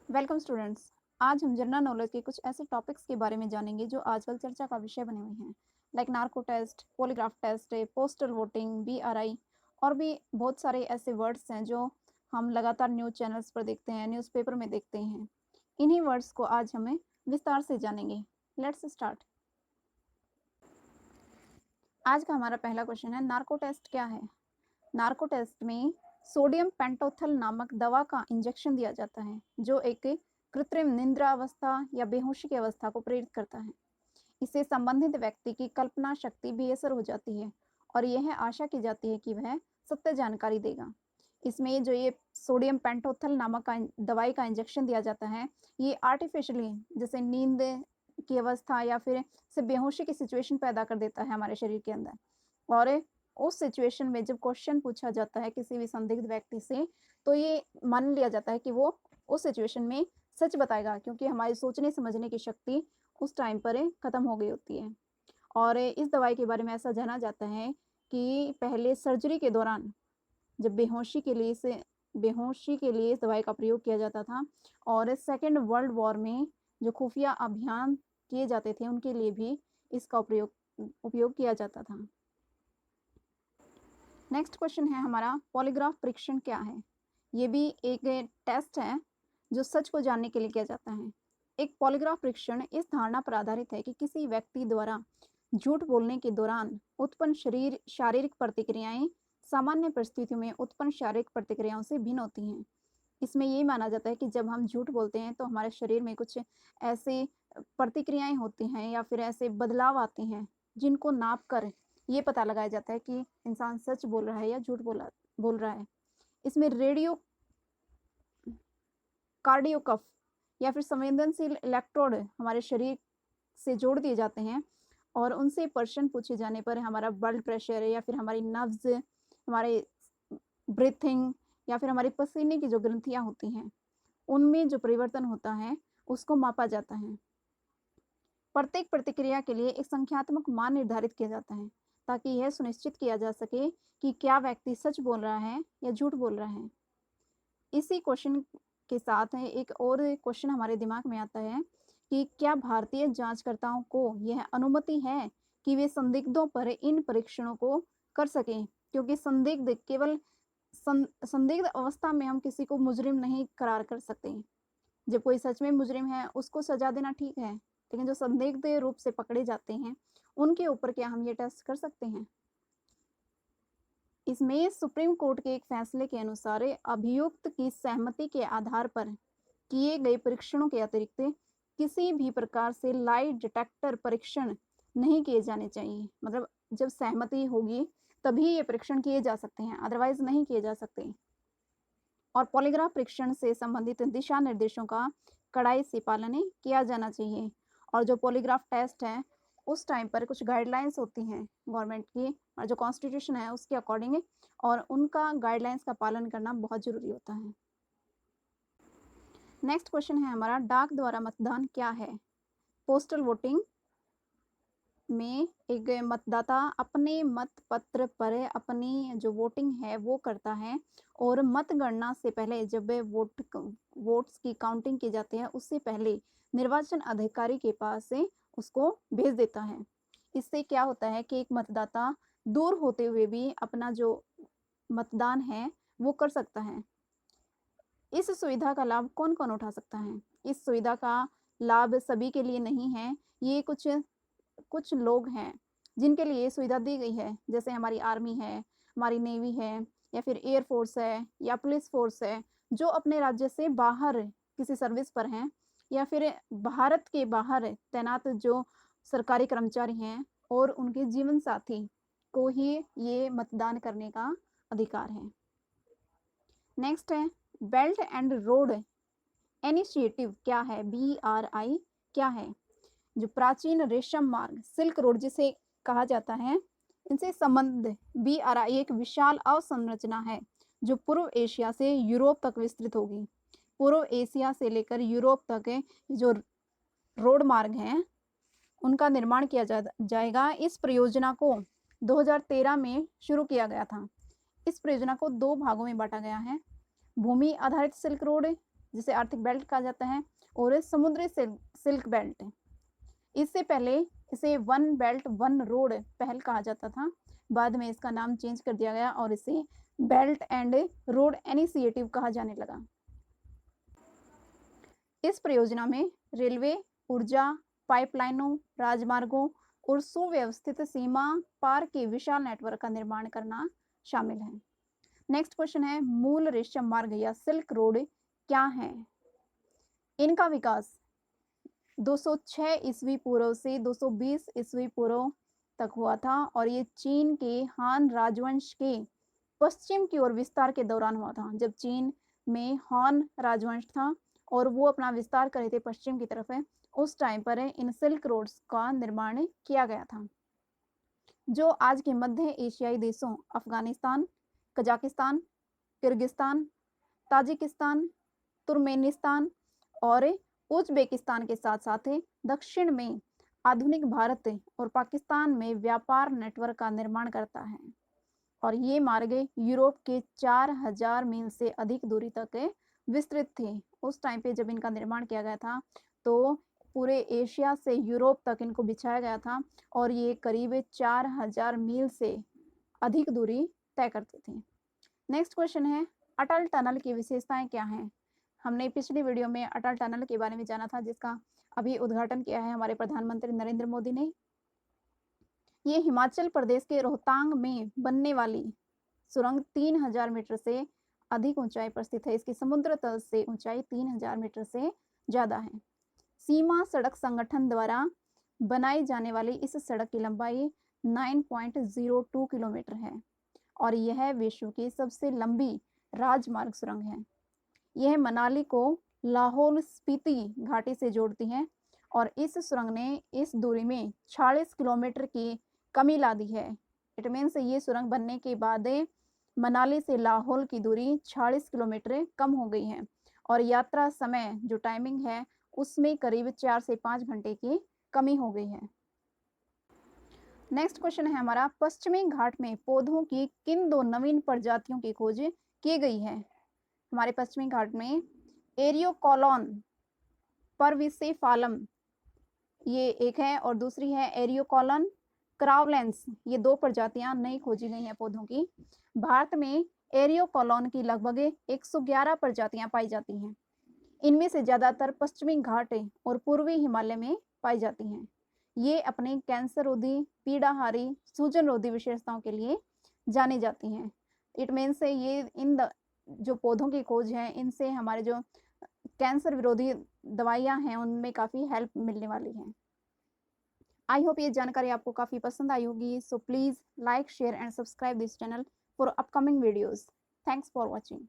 Welcome students. आज हम general knowledge के कुछ ऐसे टॉपिक्स के बारे में जानेंगे जो आजकल चर्चा का विषय बने हुए हैं, like narco test, polygraph test, postal voting, BRI और भी बहुत सारे ऐसे वर्ड्स हैं जो हम लगातार न्यूज़ चैनल्स पर देखते हैं, न्यूज़पेपर में देखते हैं। इन्हीं वर्ड्स को आज हमें विस्तार से जानेंगे। Let's start. आज का हमारा पहला क्वेश्चन है, नार्को टेस्ट क्या है। नार्को टेस्ट में सोडियम पेंटोथल नामक दवा का इंजेक्शन दिया जाता है जो एक कृत्रिम निद्रा अवस्था या बेहोशी की अवस्था को प्रेरित करता है। इससे संबंधित व्यक्ति की कल्पना शक्ति बेअसर हो जाती है और यह आशा की जाती है कि वह सत्य जानकारी देगा। इसमें जो ये सोडियम पेंटोथल नामक का दवाई का इंजेक्शन दिया जाता है, ये आर्टिफिशियली जैसे नींद की अवस्था या फिर से बेहोशी की सिचुएशन पैदा कर देता है हमारे शरीर के अंदर। और उस सिचुएशन में जब क्वेश्चन पूछा जाता है किसी भी संदिग्ध व्यक्ति से, तो ये मान लिया जाता है कि वो उस सिचुएशन में सच बताएगा, क्योंकि हमारी सोचने समझने की शक्ति उस टाइम पर ख़त्म हो गई होती है। और इस दवाई के बारे में ऐसा जाना जाता है कि पहले सर्जरी के दौरान जब बेहोशी के लिए इस दवाई का प्रयोग किया जाता था, और सेकेंड वर्ल्ड वॉर में जो खुफिया अभियान किए जाते थे उनके लिए भी इसका उपयोग किया जाता था। नेक्स्ट क्वेश्चन है हमारा, पॉलीग्राफ परीक्षण क्या है। ये भी एक टेस्ट है जो सच को जानने के लिए किया जाता है। एक पॉलीग्राफ परीक्षण इस धारणा पर आधारित है कि किसी व्यक्ति द्वारा झूठ बोलने के दौरान उत्पन्न शारीरिक प्रतिक्रियाएं सामान्य परिस्थितियों में उत्पन्न शारीरिक प्रतिक्रियाओं से भिन्न होती हैं। इसमें ये माना जाता है कि जब हम झूठ बोलते हैं तो हमारे शरीर में कुछ ऐसी प्रतिक्रियाएं होती हैं या फिर ऐसे बदलाव आते हैं जिनको नाप कर ये पता लगाया जाता है कि इंसान सच बोल रहा है या झूठ बोल रहा है। इसमें रेडियो कार्डियोकफ या फिर संवेदनशील इलेक्ट्रोड हमारे शरीर से जोड़ दिए जाते हैं और उनसे प्रश्न पूछे जाने पर हमारा ब्लड प्रेशर या फिर हमारी नब्ज, हमारे ब्रीथिंग या फिर हमारी पसीने की जो ग्रंथियां होती हैं उनमें जो परिवर्तन होता है उसको मापा जाता है। प्रत्येक प्रतिक्रिया के लिए एक संख्यात्मक मान निर्धारित किया जाता है ताकि यह सुनिश्चित किया जा सके कि क्या व्यक्ति सच बोल रहा है या झूठ बोल रहा है। इसी क्वेश्चन के साथ है एक और क्वेश्चन हमारे दिमाग में आता है कि क्या भारतीय जांचकर्ताओं को यह अनुमति है कि वे संदिग्धों पर इन परीक्षणों को कर सकें, क्योंकि संदिग्ध अवस्था में हम किसी को मुजरिम नहीं करार कर सकते। जब कोई सच में मुजरिम है उसको सजा देना ठीक है, लेकिन जो संदिग्ध रूप से पकड़े जाते हैं उनके ऊपर क्या हम ये टेस्ट कर सकते हैं। इसमें सुप्रीम कोर्ट के एक फैसले के अनुसार अभियुक्त की सहमति के आधार पर किए गए परीक्षणों के अतिरिक्त किसी भी प्रकार से लाई डिटेक्टर परीक्षण नहीं किए जाने चाहिए। मतलब जब सहमति होगी तभी ये परीक्षण किए जा सकते हैं, अदरवाइज नहीं किए जा सकते। और पॉलीग्राफ परीक्षण से संबंधित दिशा निर्देशों का कड़ाई से पालन किया जाना चाहिए। और जो पॉलीग्राफ टेस्ट है उस टाइम पर कुछ गाइडलाइंस होती हैं गवर्नमेंट की और जो कॉन्स्टिट्यूशन है उसके अकॉर्डिंग, और उनका गाइडलाइंस का पालन करना बहुत जरूरी होता है। नेक्स्ट क्वेश्चन है हमारा, डाक द्वारा मतदान क्या है। पोस्टल वोटिंग में एक मतदाता अपने मत पत्र पर अपनी जो वोटिंग है वो करता है, और मतगणना से पहले जब वोट्स की काउंटिंग की जाती है उससे पहले निर्वाचन अधिकारी के पास से उसको भेज देता है। इससे क्या होता है कि एक मतदाता दूर होते हुए भी अपना जो मतदान है वो कर सकता है। इस सुविधा का लाभ कौन कौन उठा सकता है। इस सुविधा का लाभ सभी के लिए नहीं है, ये कुछ कुछ लोग हैं जिनके लिए ये सुविधा दी गई है, जैसे हमारी आर्मी है, हमारी नेवी है, या फिर एयर फोर्स है या पुलिस फोर्स है, जो अपने राज्य से बाहर किसी सर्विस पर हैं, या फिर भारत के बाहर तैनात जो सरकारी कर्मचारी हैं, और उनके जीवन साथी को ही ये मतदान करने का अधिकार है। नेक्स्ट है, बेल्ट एंड रोड इनिशिएटिव क्या है। BRI क्या है। जो प्राचीन रेशम मार्ग सिल्क रोड जिसे कहा जाता है, इनसे संबंध BRI एक विशाल अवसंरचना है जो पूर्व एशिया से यूरोप तक विस्तृत होगी। पूर्व एशिया से लेकर यूरोप तक जो रोड मार्ग हैं उनका निर्माण किया जाएगा। इस परियोजना को 2013 में शुरू किया गया था। इस परियोजना को 2 भागों में बांटा गया है। भूमि आधारित सिल्क रोड जिसे आर्थिक बेल्ट कहा जाता है, और समुद्री सिल्क बेल्ट। इससे पहले इसे वन बेल्ट वन रोड पहल कहा जाता था, बाद में इसका नाम चेंज कर दिया गया और इसे बेल्ट एंड रोड इनिशिएटिव कहा जाने लगा। इस परियोजना में रेलवे, ऊर्जा, पाइपलाइनों, राजमार्गों और सुव्यवस्थित सीमा पार के विशाल नेटवर्क का निर्माण करना शामिल है। नेक्स्ट क्वेश्चन है, मूल रेशम मार्ग या सिल्क रोड क्या है? इनका विकास 206 ईस्वी पूर्व से 220 ईस्वी पूर्व तक हुआ था और ये चीन के हान राजवंश के पश्चिम की ओर विस्तार के दौरान हुआ था, जब चीन में हान राजवंश था और वो अपना विस्तार कर रहे थे पश्चिम की तरफ है, उस टाइम पर इन सिल्क रोड्स का निर्माण किया गया था, जो आज के मध्य एशियाई देशों Afghanistan, Kazakhstan, Kyrgyzstan, Tajikistan, Turkmenistan और उज्बेकिस्तान के साथ साथ दक्षिण में आधुनिक भारत और पाकिस्तान में व्यापार नेटवर्क का निर्माण करता है। और ये मार्ग यूरोप के 4000 मील से अधिक दूरी तक विस्तृत थे। उस टाइम पे जब इनका निर्माण किया गया था तो पूरे एशिया से यूरोप तक इनको बिछाया गया था और ये करीब 4000 मील से अधिक दूरी तय करते थे। नेक्स्ट क्वेश्चन है, अटल टनल की विशेषताएं क्या हैं? हमने पिछली वीडियो में अटल टनल के बारे में जाना था, जिसका अभी उद्घाटन किया है हमारे प्रधानमंत्री नरेंद्र मोदी ने। ये हिमाचल प्रदेश के रोहतांग में बनने वाली सुरंग 3000 मीटर से अधिक ऊंचाई पर स्थित है। इसकी समुद्र तल से ऊंचाई 3000 मीटर से ज़्यादा है। सीमा सड़क संगठन द्वारा बनाई जाने वाली इस सड़क की लंबाई 9.02 किलोमीटर है और यह विश्व की सबसे लंबी राजमार्ग सुरंग है। यह मनाली को लाहौल स्पीति घाटी से जोड़ती है और इस सुरंग ने इस दूरी में 46 किलोमीटर की कमी ला दी है। इट मीन्स ये सुरंग बनने के बाद मनाली से लाहौल की दूरी 46 किलोमीटर कम हो गई है और यात्रा समय जो टाइमिंग है उसमें करीब 4 से 5 घंटे की कमी हो गई है। नेक्स्ट क्वेश्चन है हमारा, पश्चिमी घाट में पौधों की किन दो नवीन प्रजातियों की खोज की गई है? हमारे पश्चिमी घाट में एरियोकॉलॉन परविसेफालम ये एक है और दूसरी है एरियोकॉलॉन क्रावलेंस। ये दो प्रजातियां नई खोजी गई हैं पौधों की। भारत में एरियोकॉलॉन की लगभग 111 प्रजातियां पाई जाती हैं। इनमें से ज़्यादातर पश्चिमी घाट और पूर्वी हिमालय में पाई जाती हैं। ये अपने कैंसर रोधी, पीड़ाहारी, सूजन रोधी विशेषताओं के लिए जानी जाती हैं। इट मीन्स ये जो पौधों की खोज है इनसे हमारे जो कैंसर विरोधी दवाइयाँ हैं उनमें काफ़ी हेल्प मिलने वाली है। आई होप ये जानकारी आपको काफ़ी पसंद आई होगी। So please like, share and subscribe this channel for upcoming videos. Thanks for watching.